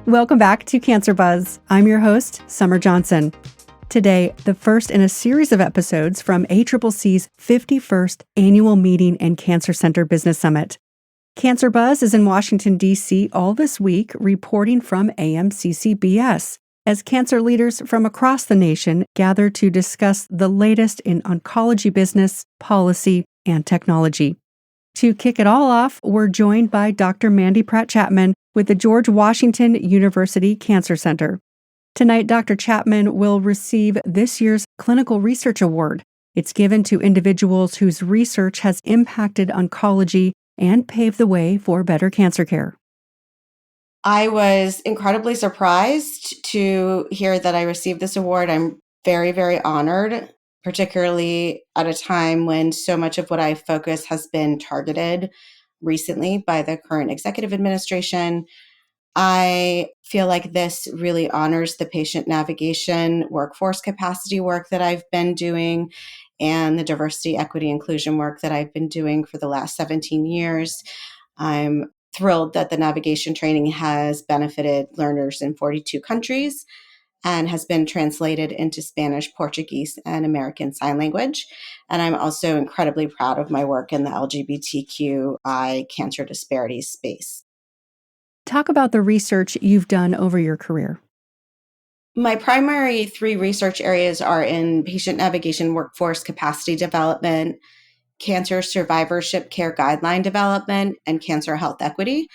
Welcome back to Cancer Buzz. I'm your host, Summer Johnson. Today, the first in a series of episodes from ACCC's 51st Annual Meeting and Cancer Center Business Summit. Cancer Buzz is in Washington, D.C. all this week, reporting from AMCCBS, as cancer leaders from across the nation gather to discuss the latest in oncology business, policy, and technology. To kick it all off, we're joined by Dr. Mandi Pratt-Chapman with the George Washington University Cancer Center. Tonight, Dr. Chapman will receive this year's Clinical Research Award. It's given to individuals whose research has impacted oncology and paved the way for better cancer care. I was incredibly surprised to hear that I received this award. I'm very, very honored, particularly at a time when so much of what I focus has been targeted recently by the current executive administration. I feel like this really honors the patient navigation workforce capacity work that I've been doing and the diversity, equity, inclusion work that I've been doing for the last 17 years. I'm thrilled that the navigation training has benefited learners in 42 countries and has been translated into Spanish, Portuguese, and American Sign Language. And I'm also incredibly proud of my work in the LGBTQI cancer disparities space. Talk about the research you've done over your career. My primary three research areas are in patient navigation workforce capacity development, cancer survivorship care guideline development, and cancer health equity.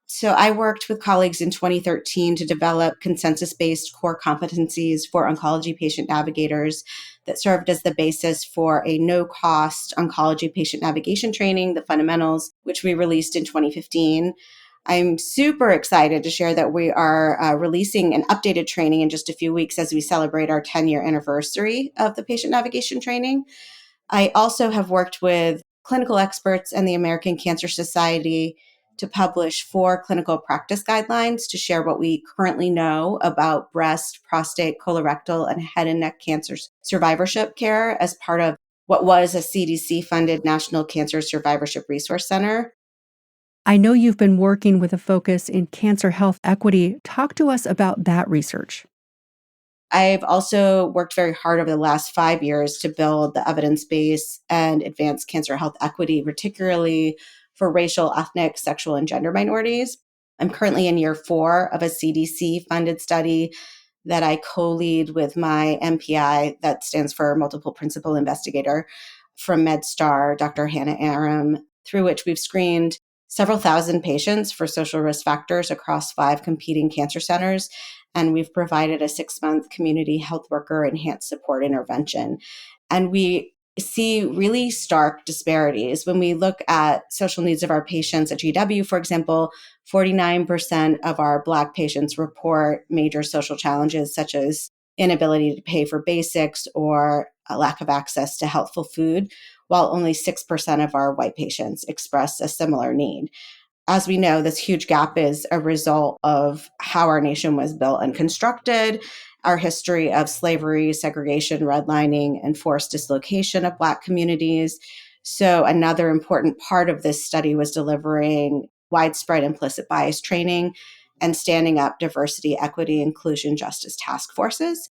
So I worked with colleagues in 2013 to develop consensus-based core competencies for oncology patient navigators that served as the basis for a no-cost oncology patient navigation training, the fundamentals, which we released in 2015. I'm super excited to share that we are releasing an updated training in just a few weeks as we celebrate our 10-year anniversary of the patient navigation training. I also have worked with clinical experts and the American Cancer Society to publish 4 clinical practice guidelines to share what we currently know about breast, prostate, colorectal, and head and neck cancer survivorship care as part of what was a CDC-funded National Cancer Survivorship Resource Center. I know you've been working with a focus in cancer health equity. Talk to us about that research. I've also worked very hard over the last 5 years to build the evidence base and advance cancer health equity, particularly for racial, ethnic, sexual, and gender minorities. I'm currently in year 4 of a CDC-funded study that I co-lead with my MPI, that stands for Multiple Principal Investigator, from MedStar, Dr. Hannah Aram, through which we've screened several thousand patients for social risk factors across 5 competing cancer centers. And we've provided a 6-month community health worker enhanced support intervention. And we see really stark disparities. When we look at social needs of our patients at GW, for example, 49% of our Black patients report major social challenges such as inability to pay for basics or a lack of access to healthful food, while only 6% of our white patients express a similar need. As we know, this huge gap is a result of how our nation was built and constructed, our history of slavery, segregation, redlining, and forced dislocation of Black communities. So another important part of this study was delivering widespread implicit bias training and standing up diversity, equity, inclusion, justice task forces.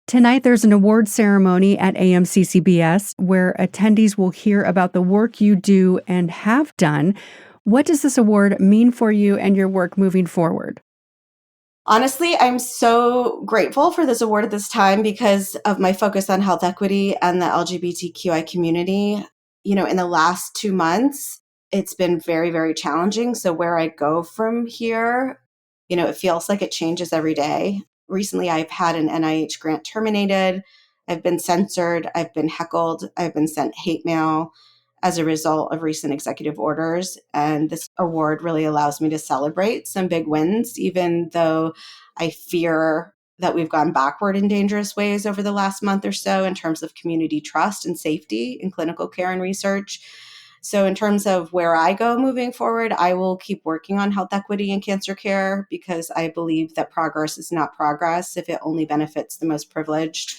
Tonight, there's an award ceremony at AMCCBS where attendees will hear about the work you do and have done. What does this award mean for you and your work moving forward? Honestly, I'm so grateful for this award at this time because of my focus on health equity and the LGBTQI community. You know, in the last 2 months, it's been very, very challenging. So where I go from here, you know, it feels like it changes every day. Recently, I've had an NIH grant terminated. I've been censored. I've been heckled. I've been sent hate mail as a result of recent executive orders. And this award really allows me to celebrate some big wins, even though I fear that we've gone backward in dangerous ways over the last month or so in terms of community trust and safety in clinical care and research. So in terms of where I go moving forward, I will keep working on health equity and cancer care because I believe that progress is not progress if it only benefits the most privileged.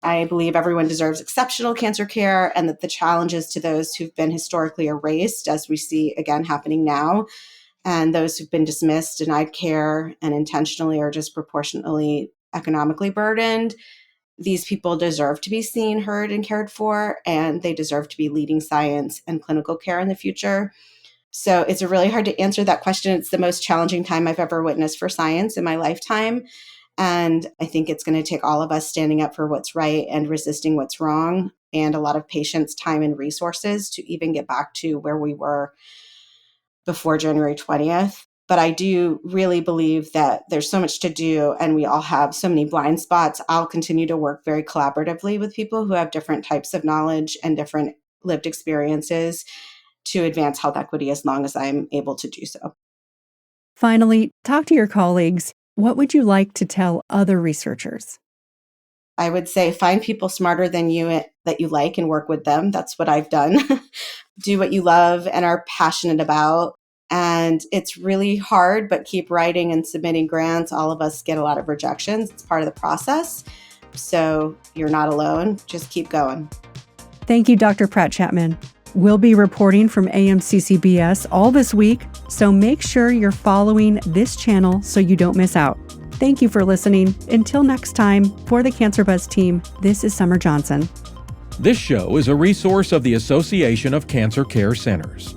I believe everyone deserves exceptional cancer care and that the challenges to those who've been historically erased, as we see again happening now, And those who've been dismissed, denied care, and intentionally or disproportionately economically burdened, these people deserve to be seen, heard, and cared for, and they deserve to be leading science and clinical care in the future. So it's really hard to answer that question. It's the most challenging time I've ever witnessed for science in my lifetime. And I think it's going to take all of us standing up for what's right and resisting what's wrong, and a lot of patience, time, and resources to even get back to where we were before January 20th. But I do really believe that there's so much to do and we all have so many blind spots. I'll continue to work very collaboratively with people who have different types of knowledge and different lived experiences to advance health equity as long as I'm able to do so. Finally, talk to your colleagues. What would you like to tell other researchers? I would say find people smarter than you that you like and work with them. That's what I've done. Do what you love and are passionate about. And it's really hard, but keep writing and submitting grants. All of us get a lot of rejections. It's part of the process. So you're not alone. Just keep going. Thank you, Dr. Pratt-Chapman. We'll be reporting from AMCCBS all this week, so make sure you're following this channel so you don't miss out. Thank you for listening. Until next time, for the Cancer Buzz team, this is Summer Johnson. This show is a resource of the Association of Cancer Care Centers.